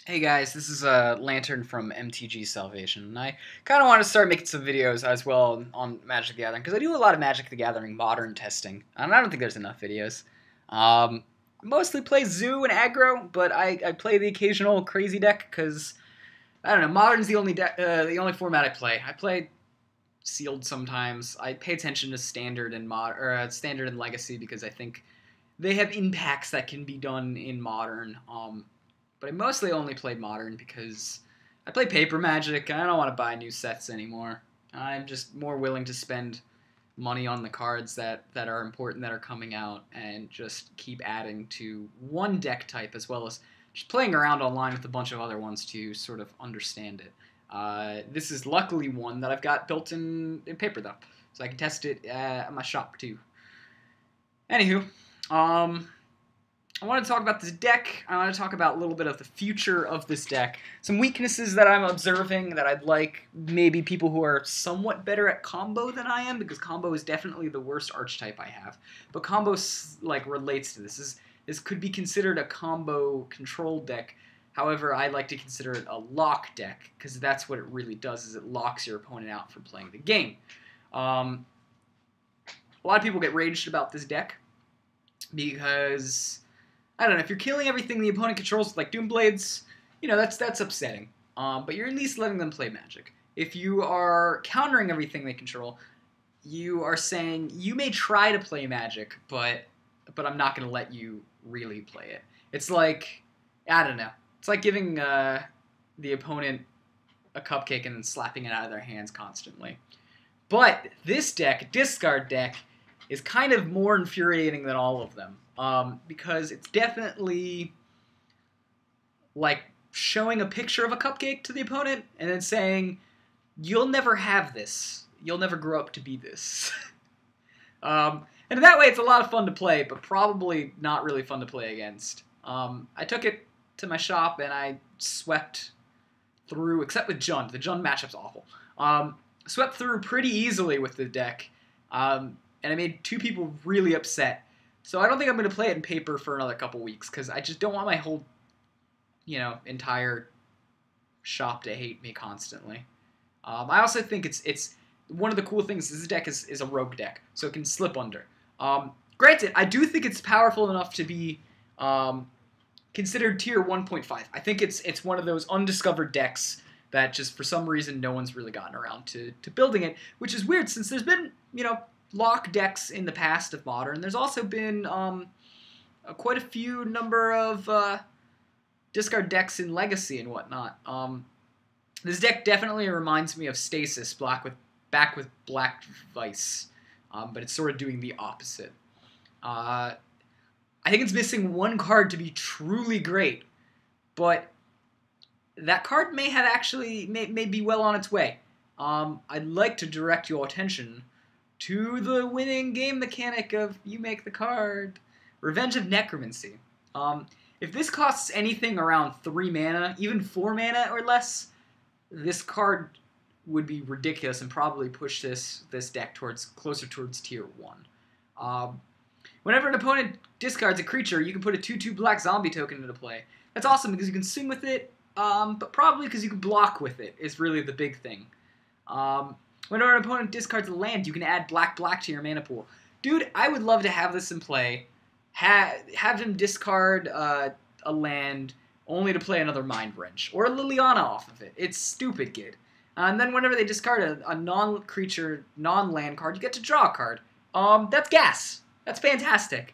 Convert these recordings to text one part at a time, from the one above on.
Hey guys, this is a Lantern from MTG Salvation, and I kind of want to start making some videos as well on Magic the Gathering, because I do a lot of Magic the Gathering modern testing, and I don't think there's enough videos. Mostly play Zoo and Aggro, but I play the occasional crazy deck, because, I don't know, Modern's the only format I play. I play Sealed sometimes. I pay attention to Standard and Standard and Legacy, because I think they have impacts that can be done in Modern. But I mostly only played Modern because I play Paper Magic and I don't want to buy new sets anymore. I'm just more willing to spend money on the cards that are important that are coming out and just keep adding to one deck type as well as just playing around online with a bunch of other ones to sort of understand it. This is luckily one that I've got built in paper though, so I can test it at my shop too. Anywho, I want to talk about this deck. I want to talk about a little bit of the future of this deck. Some weaknesses that I'm observing that I'd like maybe people who are somewhat better at combo than I am, because combo is definitely the worst archetype I have. But combo like relates to this. This could be considered a combo control deck. However, I like to consider it a lock deck, because that's what it really does, is it locks your opponent out from playing the game. A lot of people get raged about this deck because, I don't know, if you're killing everything the opponent controls, like Doomblades, you know, that's upsetting. But you're at least letting them play Magic. If you are countering everything they control, you are saying, you may try to play Magic, but I'm not going to let you really play it. It's like, I don't know. It's like giving the opponent a cupcake and then slapping it out of their hands constantly. But this deck, discard deck, is kind of more infuriating than all of them. Because it's definitely like showing a picture of a cupcake to the opponent and then saying, you'll never have this. You'll never grow up to be this. And that way it's a lot of fun to play, but probably not really fun to play against. I took it to my shop and I swept through, except with Jund. The Jund matchup's awful. Swept through pretty easily with the deck. And I made two people really upset. So I don't think I'm going to play it in paper for another couple weeks, because I just don't want my whole, entire shop to hate me constantly. I also think it's one of the cool things. This deck is a rogue deck, so it can slip under. Granted, I do think it's powerful enough to be considered tier 1.5. I think it's one of those undiscovered decks that just for some reason no one's really gotten around to building it, which is weird since there's been, lock decks in the past of Modern. There's also been quite a few number of discard decks in Legacy and whatnot. This deck definitely reminds me of Stasis, back with Black Vice, but it's sort of doing the opposite. I think it's missing one card to be truly great, but that card may be well on its way. I'd like to direct your attention to the winning game mechanic of you make the card. Revenge of Necromancy. If this costs anything around 3 mana, even 4 mana or less, this card would be ridiculous and probably push this deck closer towards tier 1. Whenever an opponent discards a creature, you can put a 2/2 black zombie token into play. That's awesome because you can swing with it, but probably because you can block with it is really the big thing. Whenever an opponent discards a land, you can add black to your mana pool. Dude, I would love to have this in play. Have him discard a land only to play another Mind Wrench. Or a Liliana off of it. It's stupid, kid. And then whenever they discard a non-creature, non-land card, you get to draw a card. That's gas. That's fantastic.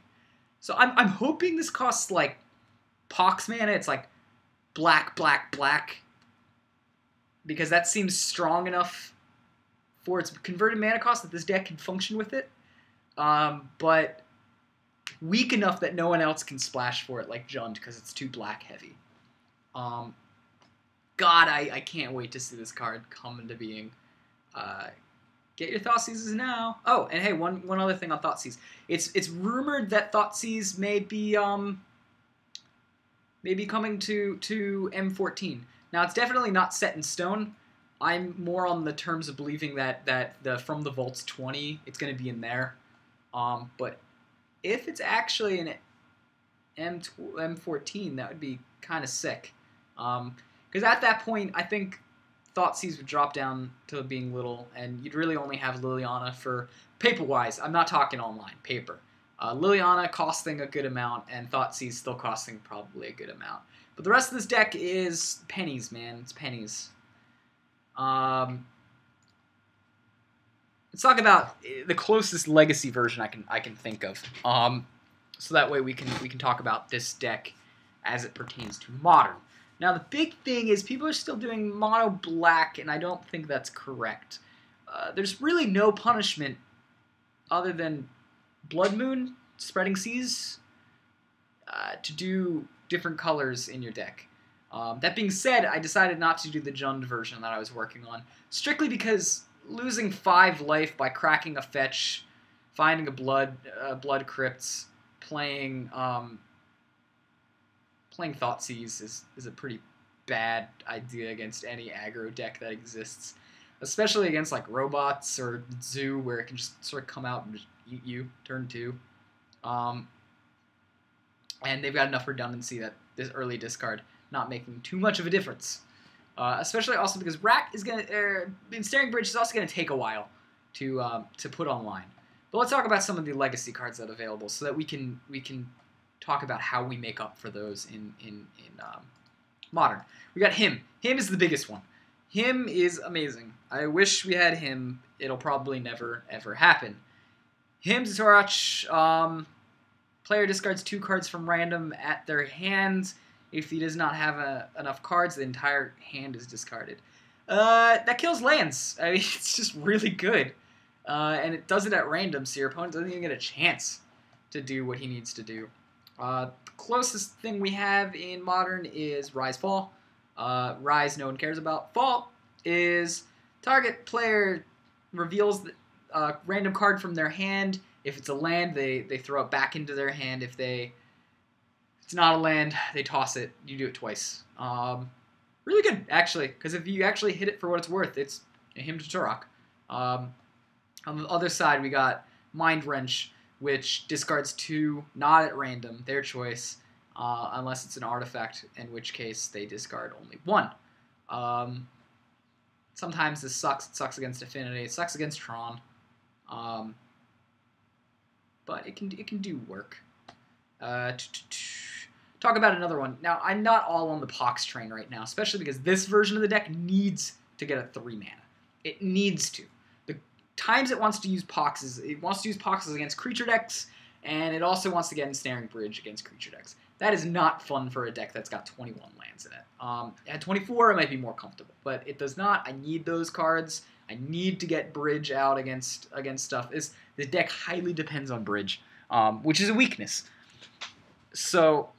So I'm hoping this costs, like, Pox mana. It's like black. Because that seems strong enough for its converted mana cost that this deck can function with it. But weak enough that no one else can splash for it like Jund because it's too black heavy. God, I can't wait to see this card come into being. Get your Thoughtseizes now. Oh, and hey, one other thing on Thoughtseize. It's rumored that Thoughtseize may be coming to M14. Now, it's definitely not set in stone. I'm more on the terms of believing that the From the Vaults 20, it's going to be in there. But if it's actually an M14, that would be kind of sick. Because at that point, I think Thoughtseize would drop down to being little, and you'd really only have Liliana for paper-wise. I'm not talking online, paper. Liliana costing a good amount, and Thoughtseize still costing probably a good amount. But the rest of this deck is pennies, man. It's pennies. Let's talk about the closest legacy version I can think of. So that way we can talk about this deck as it pertains to modern. Now the big thing is people are still doing mono black, and I don't think that's correct. There's really no punishment other than Blood Moon, Spreading Seas, to do different colors in your deck. That being said, I decided not to do the Jund version that I was working on, strictly because losing 5 life by cracking a fetch, finding a blood crypts, playing Thoughtseize is a pretty bad idea against any aggro deck that exists, especially against like robots or Zoo, where it can just sort of come out and just eat you turn 2. And they've got enough redundancy that this early discard not making too much of a difference. Especially also because Rack is Ensnaring Bridge is also gonna take a while to put online. But let's talk about some of the legacy cards that are available, so that we can talk about how we make up for those in modern. We got him. Him is the biggest one. Him is amazing. I wish we had him. It'll probably never ever happen. Him Zatorach. Player discards 2 cards from random at their hands. If he does not have enough cards, the entire hand is discarded. That kills lands. I mean, it's just really good. And it does it at random, so your opponent doesn't even get a chance to do what he needs to do. The closest thing we have in Modern is Rise Fall. Rise no one cares about. Fall is target player reveals a random card from their hand. If it's a land, they throw it back into their hand. If it's not a land, they toss it. You do it twice. Really good, actually, because if you actually hit it for what it's worth, it's a Hymn to Turok. On the other side, we got Mind Wrench, which discards 2, not at random, their choice, unless it's an artifact, in which case they discard only 1. Sometimes this sucks. It sucks against Affinity. It sucks against Tron. But it can do work. Talk about another one. Now, I'm not all on the Pox train right now, especially because this version of the deck needs to get a 3 mana. It needs to. The times it wants to use Poxes, it wants to use Poxes against creature decks, and it also wants to get Ensnaring Bridge against creature decks. That is not fun for a deck that's got 21 lands in it. At 24, it might be more comfortable, but it does not. I need those cards. I need to get Bridge out against stuff. The deck highly depends on Bridge, which is a weakness. So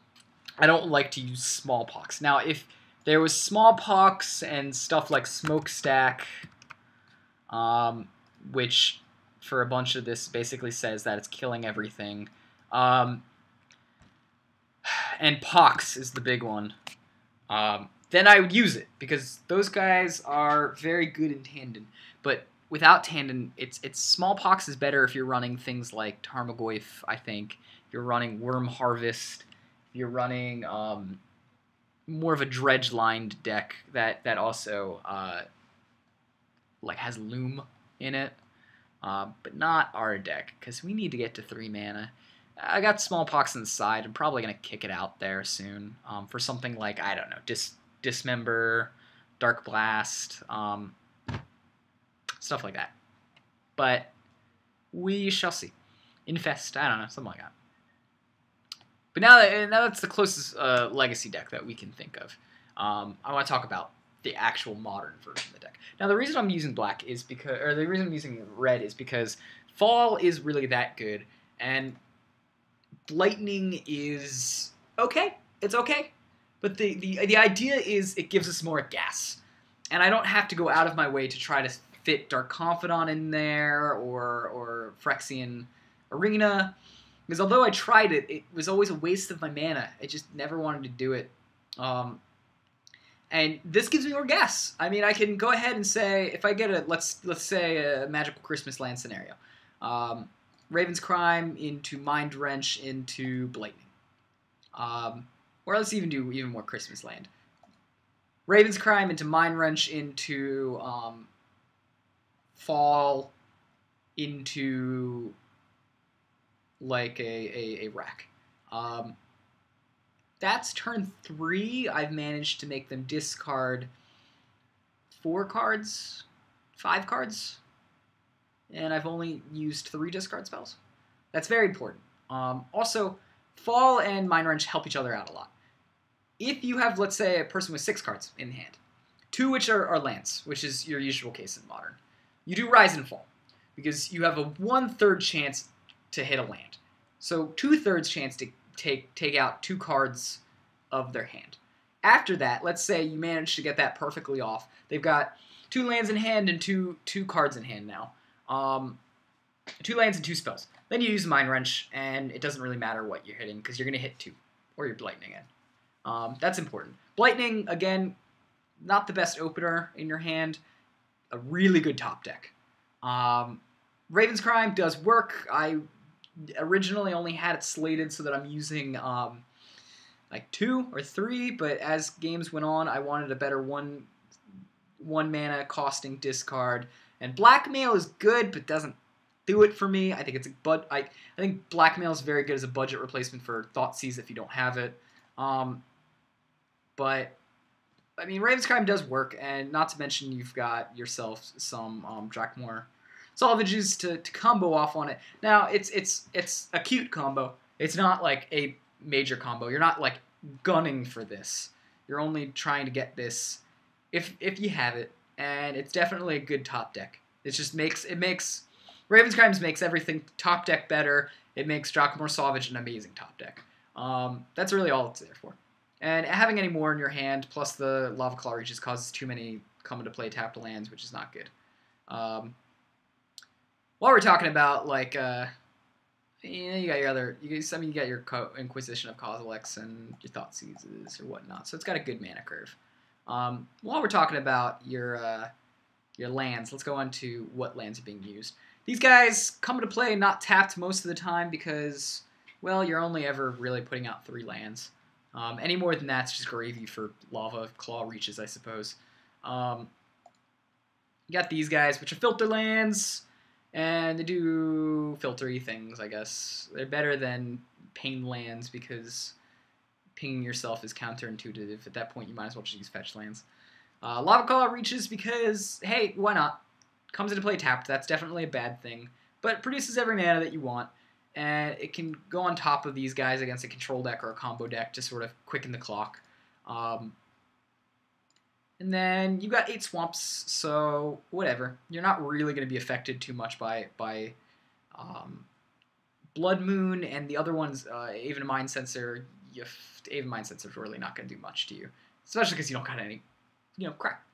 I don't like to use Smallpox. Now, if there was Smallpox and stuff like Smokestack, which for a bunch of this basically says that it's killing everything, and Pox is the big one, then I would use it, because those guys are very good in Tandon. But without Tandon, it's Smallpox is better if you're running things like Tarmogoyf, I think. If you're running Worm Harvest, if you're running more of a dredge-lined deck that also like has Loom in it, but not our deck, because we need to get to 3 mana. I got Smallpox on the side. I'm probably going to kick it out there soon for something like, I don't know, Dismember, Dark Blast, stuff like that. But we shall see. Infest, I don't know, something like that. But now that's the closest legacy deck that we can think of. I want to talk about the actual modern version of the deck. Now, the reason I'm using black is because, or the reason I'm using red is because Fall is really that good, and Lightning is okay. It's okay, but the idea is it gives us more gas, and I don't have to go out of my way to try to fit Dark Confidant in there or Phyrexian Arena, because although I tried it, it was always a waste of my mana. I just never wanted to do it. And this gives me more gas. I mean, I can go ahead and say, if I get a, let's say a Magical Christmas Land scenario, Raven's Crime into Mind Wrench into Blightning. Or let's even do even more Christmas Land. Raven's Crime into Mind Wrench into Fall into like a rack. That's turn 3. I've managed to make them discard 4 cards, 5 cards, and I've only used 3 discard spells. That's very important. Also, Fall and Mind Wrench help each other out a lot. If you have, let's say, a person with 6 cards in hand, 2 which are lands, which is your usual case in Modern, you do Rise and Fall, because you have a 1/3 chance to hit a land. So 2/3 chance to take out 2 cards of their hand. After that, let's say you manage to get that perfectly off. They've got 2 lands in hand and two cards in hand now. 2 lands and 2 spells. Then you use Mind Wrench, and it doesn't really matter what you're hitting, because you're going to hit 2, or you're Blightning in. That's important. Blightning, again, not the best opener in your hand. A really good top deck. Raven's Crime does work. I originally only had it slated so that I'm using like 2 or 3, but as games went on, I wanted a better one mana costing discard. And Blackmail is good, but doesn't do it for me. I think it's I think Blackmail is very good as a budget replacement for Thoughtseize if you don't have it. But I mean, Raven's Crime does work, and not to mention you've got yourself some Drakmor Salvages to combo off on it. Now it's a cute combo. It's not like a major combo. You're not like gunning for this. You're only trying to get this if you have it, and it's definitely a good top deck. It just makes Raven's Crimes makes everything top deck better. It makes Drakmor Salvage an amazing top deck. That's really all it's there for. And having any more in your hand, plus the Lava Claw Reaches, causes too many come into play tapped lands, which is not good. While we're talking about, like, you got your other, you got your Inquisition of Kozilek and your Thoughtseizes or whatnot, so it's got a good mana curve. While we're talking about your lands, let's go on to what lands are being used. These guys come into play not tapped most of the time because, well, you're only ever really putting out 3 lands. Any more than that's just gravy for Lava Claw Reaches, I suppose. You got these guys, which are filter lands, and they do filtery things, I guess. They're better than pain lands because pinging yourself is counterintuitive. At that point, you might as well just use fetch lands. Lava Claw Reaches because, hey, why not? Comes into play tapped. That's definitely a bad thing, but produces every mana that you want. And it can go on top of these guys against a control deck or a combo deck to sort of quicken the clock. And then you got 8 swamps, so whatever. You're not really going to be affected too much by Blood Moon, and the other ones, Aven Mind Sensor. Aven Mind Sensor is really not going to do much to you, especially because you don't got any,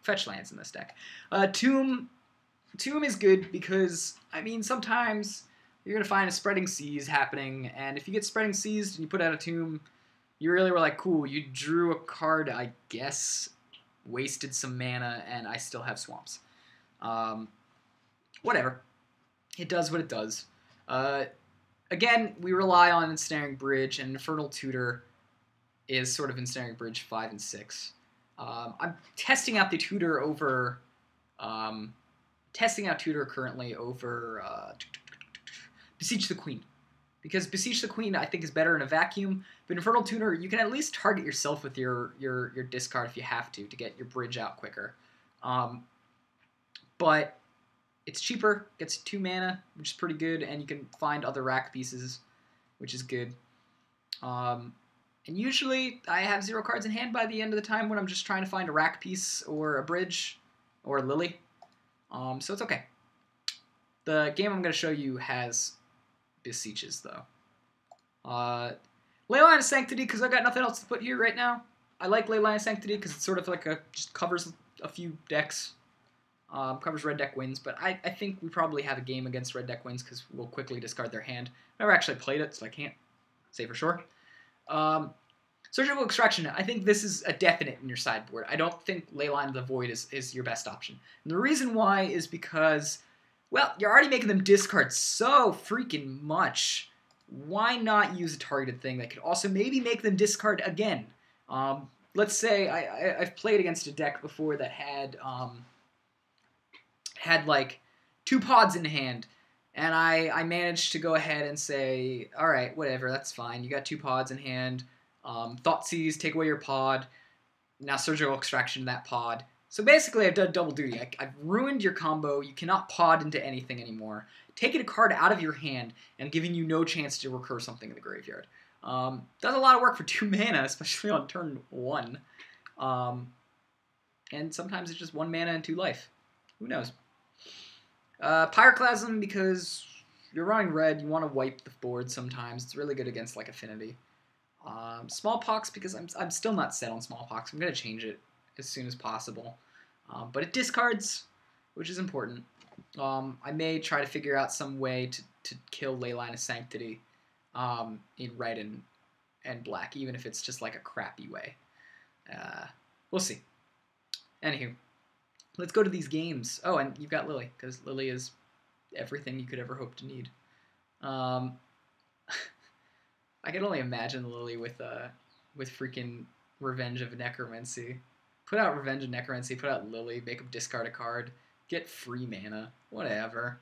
fetch lands in this deck. Tomb is good because, I mean, sometimes you're going to find a Spreading Seas happening, and if you get Spreading Seas and you put out a Tomb, you really were like, cool, you drew a card, I guess, wasted some mana, and I still have swamps. Whatever. It does what it does. Again, we rely on Ensnaring Bridge, and Infernal Tutor is sort of Ensnaring Bridge 5 and 6. I'm testing out the Tutor over... currently over... Beseech the Queen. Because Beseech the Queen, I think, is better in a vacuum. But Infernal Tutor, you can at least target yourself with your discard if you have to get your bridge out quicker. But it's cheaper, gets 2 mana, which is pretty good, and you can find other rack pieces, which is good. And usually, I have 0 cards in hand by the end of the time when I'm just trying to find a rack piece or a bridge or a lily. So it's okay. The game I'm going to show you has Beseeches, though. Leyline of Sanctity, because I've got nothing else to put here right now. I like Leyline of Sanctity because it's sort of like just covers a few decks. Covers red deck wins, but I think we probably have a game against red deck wins because we'll quickly discard their hand. Never actually played it, so I can't say for sure. Surgical Extraction, I think this is a definite in your sideboard. I don't think Leyline of the Void is your best option. And the reason why is because, well, you're already making them discard so freaking much. Why not use a targeted thing that could also maybe make them discard again? let's say I've played against a deck before that had like 2 pods in hand, and I managed to go ahead and say, all right, whatever, that's fine. You got 2 pods in hand. Thoughtseize, take away your pod. Now Surgical Extraction that pod. So basically, I've done double duty. I've ruined your combo. You cannot pod into anything anymore. Taking a card out of your hand and giving you no chance to recur something in the graveyard. Does a lot of work for 2 mana, especially on turn 1. And sometimes it's just 1 mana and 2 life. Who knows? Pyroclasm, because you're running red, you want to wipe the board sometimes. It's really good against like Affinity. Smallpox, because I'm still not set on Smallpox. I'm going to change it as soon as possible. But it discards, which is important. I may try to figure out some way to kill Leyline of Sanctity in red and black, even if it's just like a crappy way. We'll see. Anywho, let's go to these games. Oh, and you've got Lily, because Lily is everything you could ever hope to need. I can only imagine Lily with freaking Revenge of Necromancy. Put out Revenge of Necromancy, put out Lily, make him discard a card, get free mana, whatever.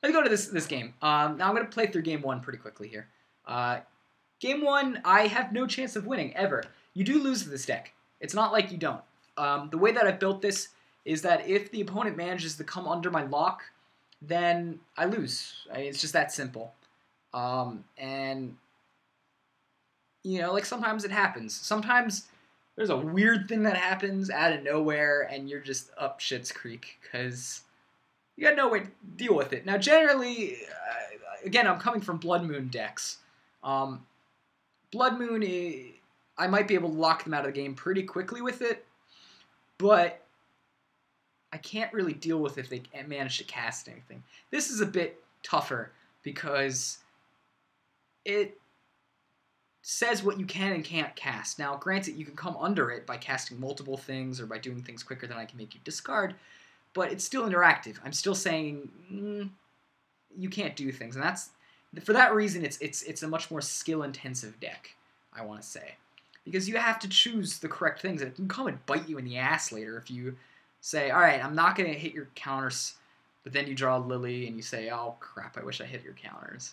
Let's go to this game. Now I'm going to play through game 1 pretty quickly here. Game 1, I have no chance of winning, ever. You do lose to this deck. It's not like you don't. The way that I've built this is that if the opponent manages to come under my lock, then I lose. It's just that simple. And, you know, like sometimes it happens. Sometimes there's a weird thing that happens out of nowhere and you're just up shit's creek because you got no way to deal with it. Now, generally, again, I'm coming from Blood Moon decks. Blood Moon, I might be able to lock them out of the game pretty quickly with it, but I can't really deal with if they manage to cast anything. This is a bit tougher because it says what you can and can't cast. Now, granted, you can come under it by casting multiple things or by doing things quicker than I can make you discard, but it's still interactive. I'm still saying you can't do things, and that's for that reason. It's a much more skill-intensive deck, I want to say, because you have to choose the correct things, and it can come and bite you in the ass later if you say, all right, I'm not going to hit your counters, but then you draw Lily and you say, oh crap, I wish I hit your counters.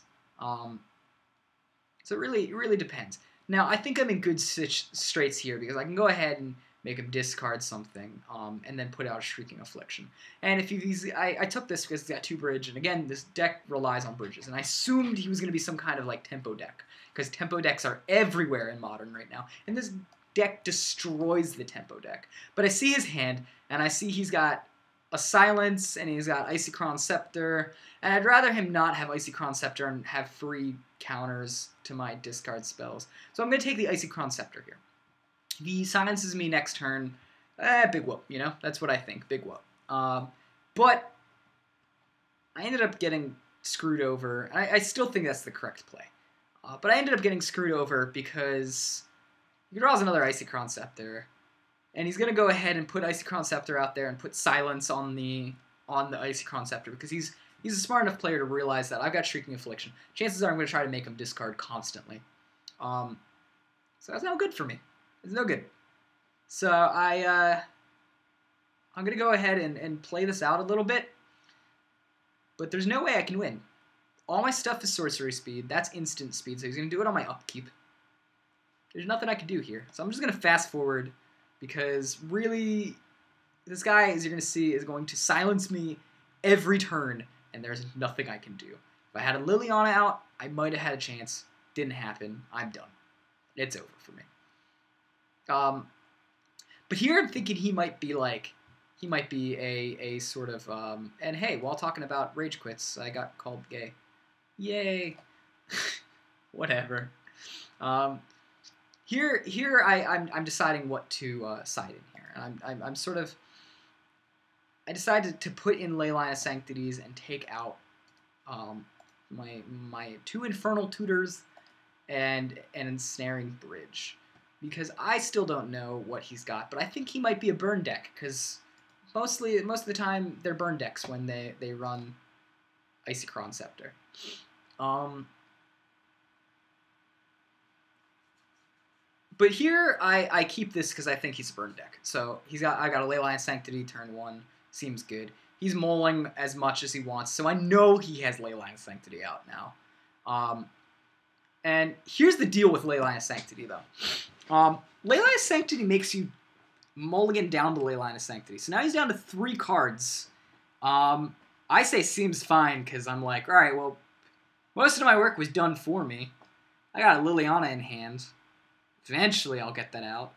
So it really depends. Now, I think I'm in good straits here because I can go ahead and make him discard something, and then put out a Shrieking Affliction. And if you've easily, I took this because it's got 2 bridge, and again, this deck relies on bridges, and I assumed he was going to be some kind of like tempo deck, because tempo decks are everywhere in Modern right now, and this deck destroys the tempo deck. But I see his hand, and I see he's got a Silence, and he's got Icy-Crown Scepter, and I'd rather him not have Icy-Crown Scepter and have free counters to my discard spells. So I'm going to take the Icy-Crown Scepter here. If he silences me next turn, big whoop, you know? That's what I think, big whoop. But I ended up getting screwed over. I still think that's the correct play. But I ended up getting screwed over because he draws another Icy-Crown Scepter, and he's going to go ahead and put Icy-Crown Scepter out there and put Silence on the Icy-Crown Scepter because he's a smart enough player to realize that I've got Shrieking Affliction. Chances are I'm going to try to make him discard constantly. So that's no good for me. It's no good. So I'm going to go ahead and play this out a little bit, but there's no way I can win. All my stuff is sorcery speed. That's instant speed, so he's going to do it on my upkeep. There's nothing I can do here. So I'm just going to fast forward because really this guy, as you're going to see, is going to silence me every turn, and there's nothing I can do. If I had a Liliana out, I might have had a chance. Didn't happen. I'm done. It's over for me. But here I'm thinking he might be a sort of, and hey, while talking about rage quits, I got called gay. Yay. Whatever. Here I'm deciding what to side in here. I'm sort of, I decided to put in Leyline of Sanctities and take out my 2 Infernal Tutors and an Ensnaring Bridge, because I still don't know what he's got, but I think he might be a burn deck, because most of the time they're burn decks when they run Icy-Crown Scepter. But here, I keep this because I think he's a burn deck. So I got a Leyline Sanctity turn 1. Seems good. He's mulling as much as he wants, so I know he has Leyline Sanctity out now. And here's the deal with Leyline Sanctity, though. Leyline Sanctity makes you mulligan down to Leyline Sanctity. So now he's down to 3 cards. I say seems fine because I'm like, all right, well, most of my work was done for me. I got a Liliana in hand. Eventually, I'll get that out.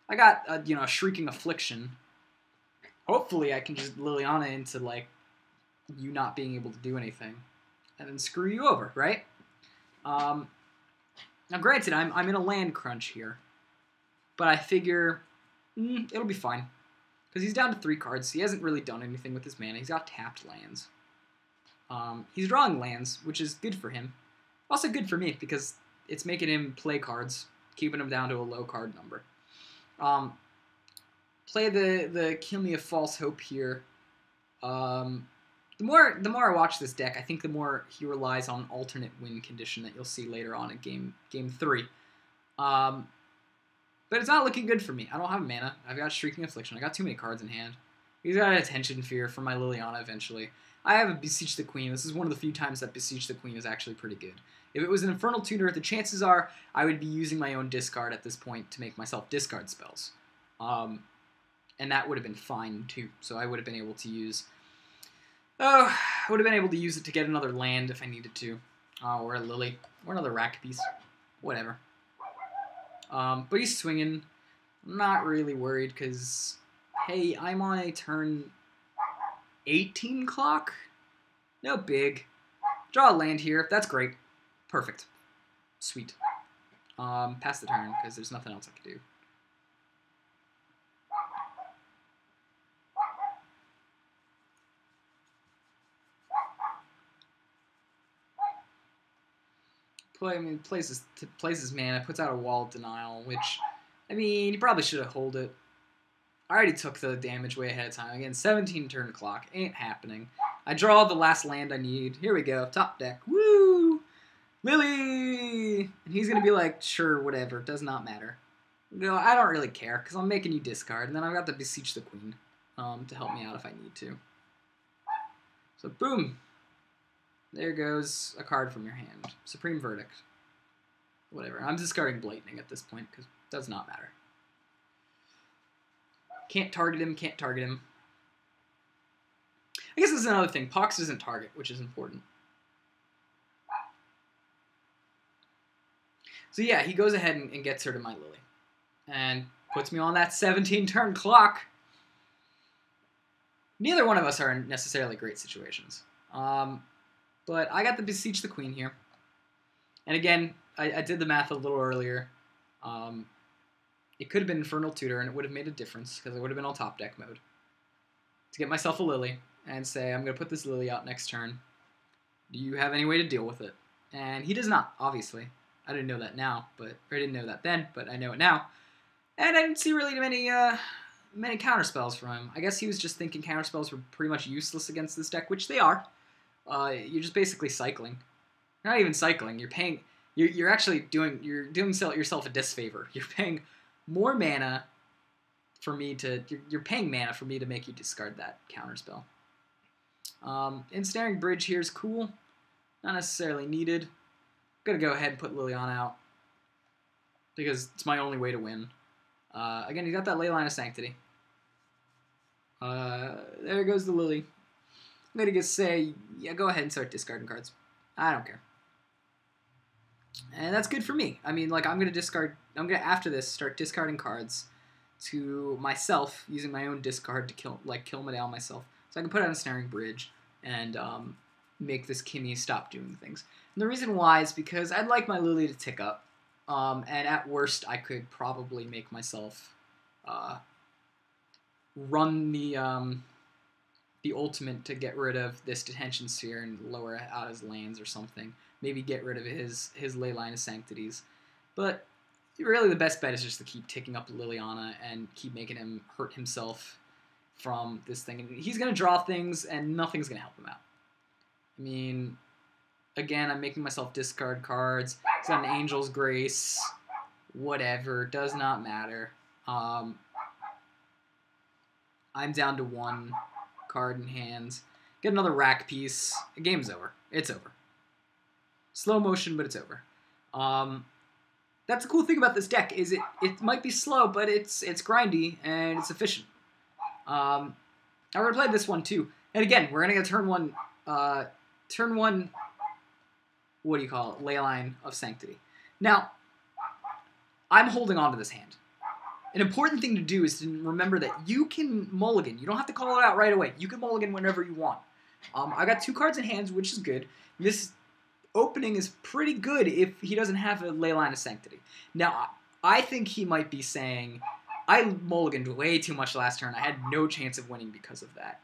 I got a Shrieking Affliction. Hopefully, I can just Liliana into like you not being able to do anything, and then screw you over, right? Now, granted, I'm in a land crunch here, but I figure it'll be fine because he's down to 3 cards. He hasn't really done anything with his mana. He's got tapped lands. He's drawing lands, which is good for him. Also good for me because it's making him play cards, keeping him down to a low card number. Play the Kill Me a False Hope here. The more I watch this deck, I think the more he relies on alternate win condition that you'll see later on in game 3. But it's not looking good for me. I don't have mana. I've got Shrieking Affliction. I got too many cards in hand. He's got an Attention Fear for my Liliana eventually. I have a Beseech the Queen. This is one of the few times that Beseech the Queen is actually pretty good. If it was an Infernal Tutor, the chances are I would be using my own discard at this point to make myself discard spells. And that would have been fine too. So I would have been able to use... I would have been able to use it to get another land if I needed to. Or a Lily. Or another rack piece. Whatever. But he's swinging. I'm not really worried because, hey, I'm on a turn 18 clock? No big. Draw a land here. That's great. Perfect. Sweet. Pass the turn because there's nothing else I can do. Plays his mana, puts out a Wall of Denial, which, I mean, you probably should have hold it. I already took the damage way ahead of time. Again, 17 turn clock. Ain't happening. I draw the last land I need. Here we go. Top deck. Woo! Lily! And he's going to be like, sure, whatever. Does not matter. No, I don't really care, because I'm making you discard. And then I've got to Beseech the Queen to help me out if I need to. So, boom. There goes a card from your hand. Supreme Verdict. Whatever. I'm discarding Blightning at this point, because it does not matter. Can't target him, can't target him. I guess this is another thing. Pox doesn't target, which is important. So yeah, he goes ahead and gets her to my Lily. And puts me on that 17-turn clock. Neither one of us are in necessarily great situations. But I got to Beseech the Queen here. And again, I did the math a little earlier. It could have been Infernal Tutor, and it would have made a difference, because I would have been on top deck mode. To get myself a Lily, and say, I'm going to put this Lily out next turn. Do you have any way to deal with it? And he does not, obviously. I didn't know that now, or I didn't know that then, but I know it now. And I didn't see really many counterspells from him. I guess he was just thinking counterspells were pretty much useless against this deck, which they are. You're just basically cycling. You're not even cycling. You're paying. You're actually doing yourself a disfavor. You're paying more mana for me to. You're paying mana for me to make you discard that counterspell. Ensnaring Bridge here is cool. Not necessarily needed. I'm gonna go ahead and put Liliana out because it's my only way to win. Again, he's got that Leyline of Sanctity. There goes the Lily. I'm going to just say, yeah, go ahead and start discarding cards. I don't care. And that's good for me. I mean, like, I'm going to, after this, start discarding cards to myself, using my own discard to kill them down myself. So I can put out a Snaring Bridge and make this Kimmy stop doing things. And the reason why is because I'd like my Lily to tick up. And at worst, I could probably make myself run the ultimate to get rid of this Detention Sphere and lower out his lands or something. Maybe get rid of his Leyline of Sanctities. But really the best bet is just to keep ticking up Liliana and keep making him hurt himself from this thing. And he's going to draw things and nothing's going to help him out. I mean, again, I'm making myself discard cards. He's got an Angel's Grace. Whatever, does not matter. I'm down to 1 card in hand. Get another rack piece. The game's over. It's over. Slow motion, but it's over. That's the cool thing about this deck, is it might be slow, but it's grindy and it's efficient. I'm gonna play this one too. And again, we're gonna get turn one, what do you call it? Leyline of Sanctity. Now, I'm holding on to this hand. An important thing to do is to remember that you can mulligan. You don't have to call it out right away. You can mulligan whenever you want. I got 2 cards in hand, which is good. This opening is pretty good if he doesn't have a Leyline of Sanctity. Now, I think he might be saying, I mulliganed way too much last turn. I had no chance of winning because of that.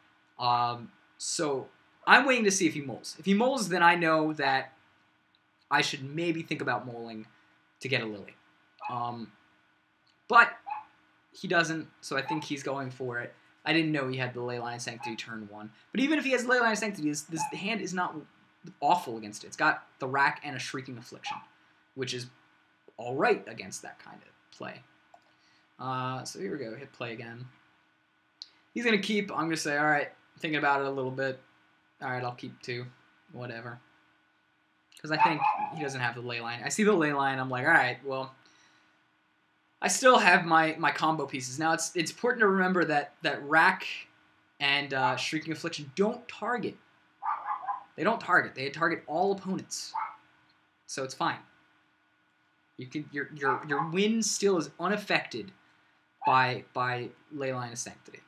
So I'm waiting to see if he mulls. If he mulls, then I know that I should maybe think about mulling to get a Lily. But he doesn't, so I think he's going for it. I didn't know he had the Leyline of Sanctity turn 1. But even if he has Leyline of Sanctity, this hand is not awful against it. It's got the rack and a Shrieking Affliction, which is alright against that kind of play. So here we go, hit play again. He's going to keep. I'm going to say, alright, thinking about it a little bit. Alright, I'll keep 2. Whatever. Because I think he doesn't have the Leyline. I see the Leyline, I'm like, alright, well, I still have my combo pieces. Now, it's important to remember that rack and Shrieking Affliction don't target. They don't target. They target all opponents. So it's fine. You can your win still is unaffected by Leyline of Sanctity.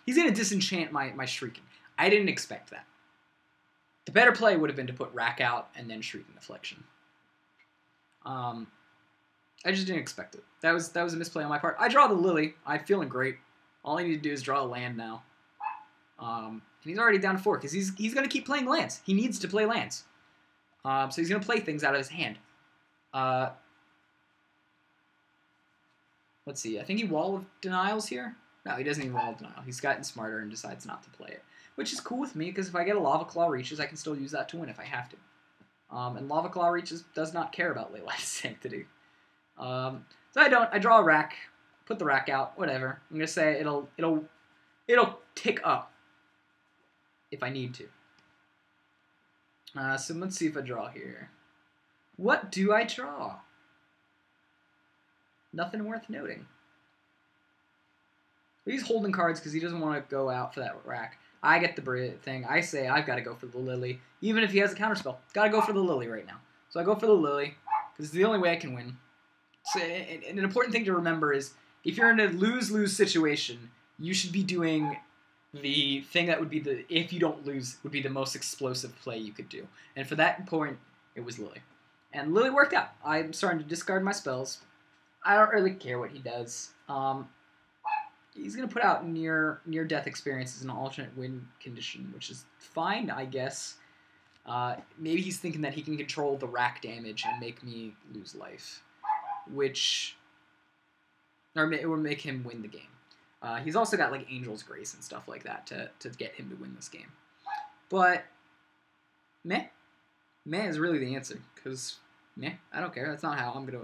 He's gonna disenchant my Shrieking. I didn't expect that. The better play would have been to put rack out and then Shrieking Affliction. I just didn't expect it. That was a misplay on my part. I draw the Lily. I'm feeling great. All I need to do is draw a land now. And he's already down to 4 because he's going to keep playing lands. He needs to play lands. So he's going to play things out of his hand. Let's see. I think he Wall of Denials here. No, he doesn't even Wall of Denial. He's gotten smarter and decides not to play it. Which is cool with me because if I get a Lava Claw Reaches, I can still use that to win if I have to. And Lava Claw Reaches does not care about Leyline of Sanctity. So I don't. I draw a rack, put the rack out, whatever. I'm gonna say it'll tick up if I need to. So let's see if I draw here. What do I draw? Nothing worth noting. He's holding cards because he doesn't want to go out for that rack. I get the thing. I say I've got to go for the Lily, even if he has a counterspell. Got to go for the Lily right now. So I go for the Lily because it's the only way I can win. So, an important thing to remember is if you're in a lose-lose situation, you should be doing the thing that would be if you don't lose, would be the most explosive play you could do. And for that point, it was Lily. And Lily worked out. I'm starting to discard my spells. I don't really care what he does. He's going to put out near-death experience as an alternate win condition, which is fine, I guess. Maybe he's thinking that he can control the rack damage and make me lose life. Or it will make him win the game. He's also got like Angel's Grace and stuff like that to get him to win this game. But meh is really the answer because meh, I don't care. That's not how I'm gonna.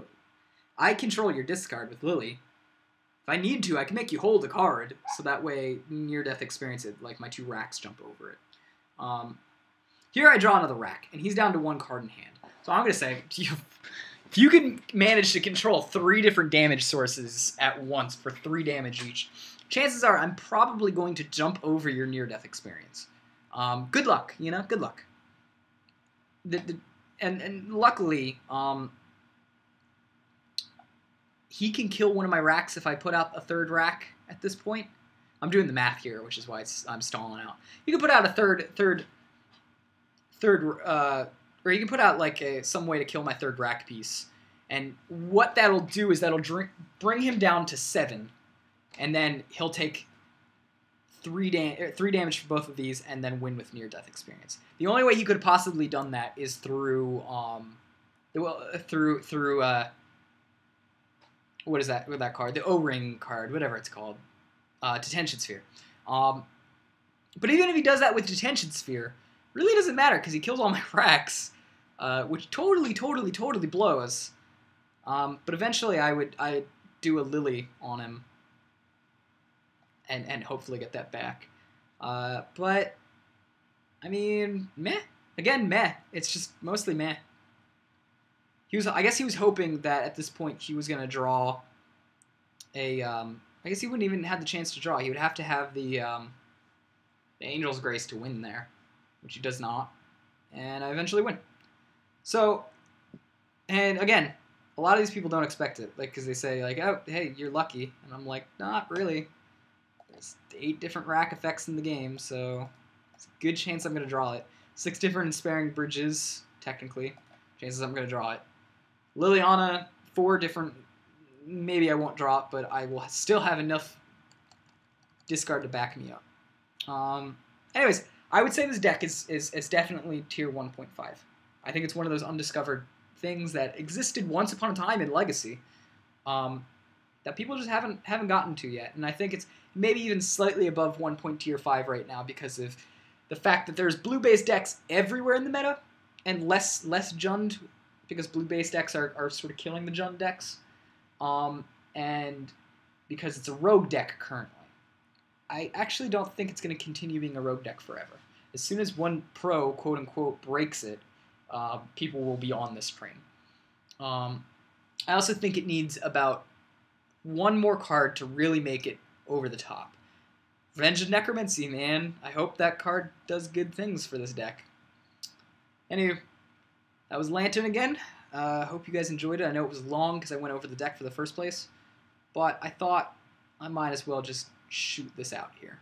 I control your discard with Lily. If I need to, I can make you hold a card so that way near-death experience it, like my 2 racks jump over it. Here I draw another rack and he's down to 1 card in hand. So I'm gonna say. If you can manage to control 3 different damage sources at once for 3 damage each, chances are I'm probably going to jump over your near-death experience. Good luck, you know? Good luck. And luckily, he can kill one of my racks if I put out a 3rd rack at this point. I'm doing the math here, which is why I'm stalling out. You can put out a third or you can put out like some way to kill my 3rd rack piece. And what that'll do is that'll bring him down to 7. And then he'll take 3 damage for both of these and then win with near-death experience. The only way he could have possibly done that is through what is that with that card? The O-Ring card, whatever it's called. Detention Sphere. But even if he does that with Detention Sphere, really doesn't matter because he kills all my racks, which totally blows. But eventually I'd do a Lily on him and hopefully get that back. But I mean, meh. Again, meh. It's just mostly meh. I guess he was hoping that at this point he was gonna draw a. I guess he wouldn't even have the chance to draw. He would have to have the Angel's Grace to win there, which he does not, and I eventually win. So, and again, a lot of these people don't expect it, like, because they say like, oh, hey, you're lucky, and I'm like, not really. There's 8 different rack effects in the game, so it's a good chance I'm gonna draw it. 6 different sparing bridges, technically, chances I'm gonna draw it. Liliana, 4 different. Maybe I won't draw it, but I will still have enough discard to back me up. Anyways, I would say this deck is definitely tier 1.5. I think it's one of those undiscovered things that existed once upon a time in Legacy that people just haven't gotten to yet. And I think it's maybe even slightly above 1.tier 5 right now because of the fact that there's blue-based decks everywhere in the meta and less Jund because blue-based decks are sort of killing the Jund decks. And because it's a rogue deck currently. I actually don't think it's going to continue being a rogue deck forever. As soon as one pro, quote-unquote, breaks it, people will be on this train. I also think it needs about 1 more card to really make it over the top. Revenge of Necromancy, man. I hope that card does good things for this deck. Anyway, that was Lantern again. Hope you guys enjoyed it. I know it was long because I went over the deck for the first place, but I thought I might as well just shoot this out here.